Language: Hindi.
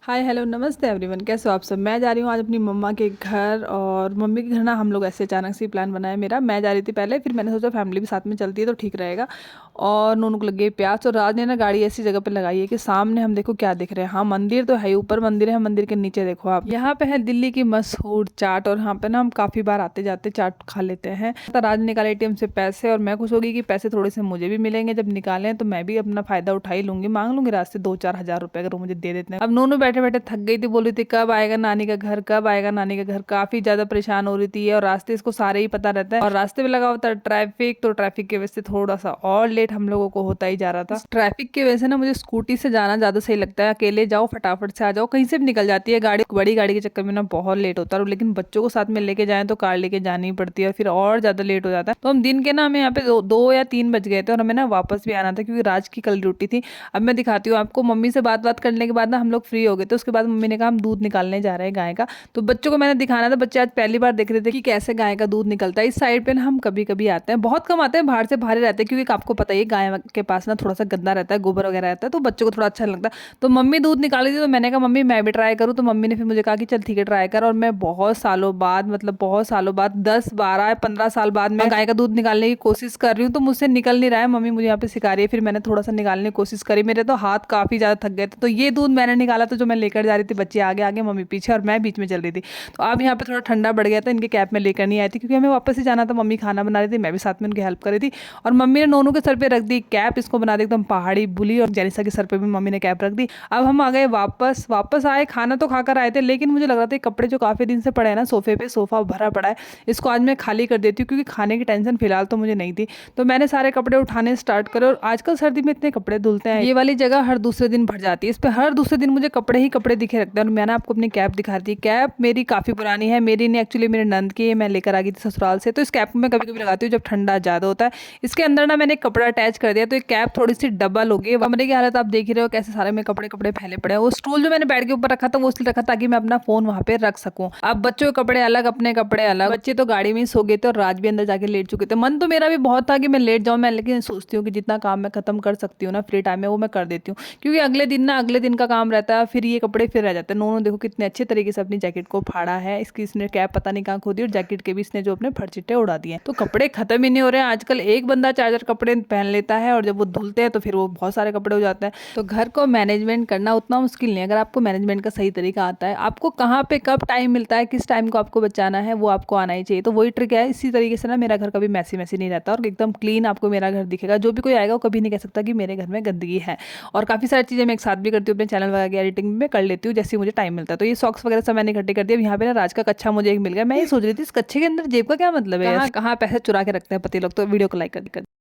हाय हेलो नमस्ते एवरीवन, कैसे हो आप सब। मैं जा रही हूँ आज अपनी मम्मा के घर, और मम्मी के घर ना हम लोग ऐसे अचानक से प्लान बनाया मेरा। मैं जा रही थी पहले, फिर मैंने सोचा फैमिली भी साथ में चलती है तो ठीक रहेगा। और नूनू को लग गई प्यास, और राज ने ना गाड़ी ऐसी जगह पे लगाई है कि सामने हम देखो क्या दिख रहे हैं। हाँ, मंदिर तो है ही, ऊपर मंदिर है, मंदिर के नीचे देखो आप, यहाँ पे है दिल्ली की मशहूर चाट। और यहाँ पे ना हम काफ़ी बार आते जाते चाट खा लेते हैं। तो राज निकाले एटीएम से पैसे, और मैं खुश होगी कि पैसे थोड़े से मुझे भी मिलेंगे। जब निकाले तो मैं भी अपना फायदा उठा ही लूंगी, मांग लूंगी रास्ते 2-4 हज़ार रुपए अगर वो मुझे दे देते हैं। अब नूनू बैठे बैठे थक गई थी, बोल रही थी कब आएगा नानी का घर, कब आएगा नानी का घर। काफी ज्यादा परेशान हो रही थी, और रास्ते इसको सारे ही पता रहता है, और रास्ते में लगा होता है ट्रैफिक, तो ट्रैफिक की वजह से थोड़ा सा और लेट हम लोगों को होता ही जा रहा था। ट्रैफिक की वजह से ना मुझे स्कूटी से जाना ज्यादा सही लगता है। अकेले जाओ फटाफट से आ जाओ, कहीं से भी निकल जाती है गाड़ी। बड़ी गाड़ी के चक्कर में ना बहुत लेट होता है, लेकिन बच्चों को साथ में लेके जाएं तो कार लेके जानी ही पड़ती है, और फिर और ज्यादा लेट हो जाता है। तो हम दिन के ना हमें यहाँ पे 2 या 3 बज गए थे, और हमें ना वापस भी आना था क्योंकि राज की कल ड्यूटी थी। अब मैं दिखाती हूँ आपको। मम्मी से बात करने के बाद ना हम लोग फ्री हो गए थे। उसके बाद मम्मी ने कहा हम दूध निकालने जा रहे हैं गाय का। तो बच्चों को मैंने दिखाना था, बच्चे आज पहली बार देख रहे थे कि कैसे गाय का दूध निकलता है। इस साइड पे ना हम कभी कभी आते हैं, बहुत कम आते हैं, बाहर से बाहर रहते हैं, क्योंकि आपको पता ही है गाय के पास ना थोड़ा सा गंदा रहता है, गोबर वगैरह रहता है, तो बच्चों को थोड़ा अच्छा नहीं लगता। तो मम्मी दूध निकाली थी, तो मैंने कहा मम्मी मैं भी ट्राई करूँ। तो मम्मी ने फिर मुझे कहा कि चल ठीक है ट्राई कर। और मैं बहुत सालों बाद, मतलब बहुत सालों बाद, 10-12-15 साल बाद मैं गाय का दूध निकालने की कोशिश कर रही हूँ। तो मुझसे निकल नहीं रहा है, मम्मी मुझे यहाँ पे सिखा रही है। फिर मैंने थोड़ा सा निकालने की कोशिश करी, मेरे तो हाथ काफी ज्यादा थक गए थे। तो ये दूध मैंने निकाला, तो जो मैं लेकर जा रही थी, बच्चे आगे आगे मम्मी पीछे, और मैं बीच में चल रही थी। तो अब यहाँ पे थोड़ा ठंडा बढ़ गया था, इनके कैब में लेकर नहीं आई थी क्योंकि हमें वापस ही जाना था। मम्मी खाना बना रही थी, मैं भी साथ में उनकी हेल्प कर रही थी। और मम्मी ने नोनू के सर पे रख दी कैप, इसको बना दी एकदम पहाड़ी बुली। और जेनिसा के सर पे भी मम्मी ने कैप रख दी। अब हम आ गए वापस। वापस आए, खाना तो खाकर आए थे, लेकिन मुझे लग रहा था कपड़े जो काफी दिन से पड़े हैं ना सोफे पे, सोफा भरा पड़ा है, इसको आज मैं खाली कर देती हूँ, क्योंकि खाने की टेंशन फिलहाल तो मुझे नहीं थी। तो मैंने सारे कपड़े उठाने स्टार्ट करे, और आजकल सर्दी में इतने कपड़े धुलते हैं, ये वाली जगह हर दूसरे दिन भर जाती है। इस पे हर दूसरे दिन मुझे कपड़े ही कपड़े दिखे रखते हैं। और मैंने आपको अपनी कैप दिखा दी। कैप मेरी काफी पुरानी है, मेरी नहीं एक्चुअली मेरे नंद की है, मैं लेकर आ गई थी ससुराल से। तो इस कैप को मैं कभी कभी लगाती हूँ जब ठंडा ज्यादा होता है। इसके अंदर ना मैंने एक कपड़ा अटैच कर दिया, तो एक कैप थोड़ी सी डबल हो गई। कमरे की हालत आप देख ही रहे हो, कैसे सारे में कपड़े कपड़े फैले पड़े हैं। वो स्टूल जो मैंने बेड के ऊपर रखा था, वो इसलिए रखा ताकि मैं अपना फोन वहां पे रख सकूं। अब बच्चों के कपड़े अलग, अपने कपड़े अलग। बच्चे तो गाड़ी में ही सो गए थे, और राज भी अंदर जाके लेट चुके थे। मन तो मेरा भी बहुत था कि मैं लेट जाऊं, मैं लेकिन सोचती हूँ कि जितना काम मैं खत्म कर सकती हूँ ना फ्री टाइम में, वो मैं कर देती हूँ, क्योंकि अगले दिन का काम रहता है, फिर ये कपड़े फिर रह जाते हैं। नोनू देखो कितने अच्छे तरीके से अपनी जैकेट को फाड़ा है, इसकी इसने कैप पता नहीं कहाँ खो दी, और जैकेट के भी इसने जो अपने फरचिट्टे उड़ा दिए। तो कपड़े खत्म ही नहीं हो रहे हैं आजकल। एक बंदा 4-4 कपड़े पहन लेता है, और जब वो धुलते हैं तो फिर वो बहुत सारे कपड़े हो जाते हैं। तो घर को मैनेजमेंट करना उतना मुश्किल नहीं है, अगर आपको मैनेजमेंट का सही तरीका आता है। आपको कहाँ पे कब टाइम मिलता है, किस टाइम को आपको बचाना है, वो आपको आना ही चाहिए। तो वही ट्रिक है। इसी तरीके से ना मेरा घर कभी मैसी मैसी नहीं रहता, और एकदम क्लीन आपको मेरा घर दिखेगा। जो भी कोई आएगा वो कभी नहीं कह सकता कि मेरे घर में गंदगी है। और काफी सारी चीजें मैं एक साथ भी करती हूँ, अपने चैनल वगैरह की एडिटिंग में कर लेती हूँ जैसे मुझे टाइम मिलता है। तो ये सॉक्स वगैरह सब मैंने इकट्ठे कर दिया। अब यहाँ पे ना राज का कच्चा मुझे एक मिल गया। मैं ये सोच रही थी इस कच्चे के अंदर जेब का क्या मतलब है, कहाँ कहाँ पैसे चुरा के रखते हैं पति लोग। तो वीडियो को लाइक कर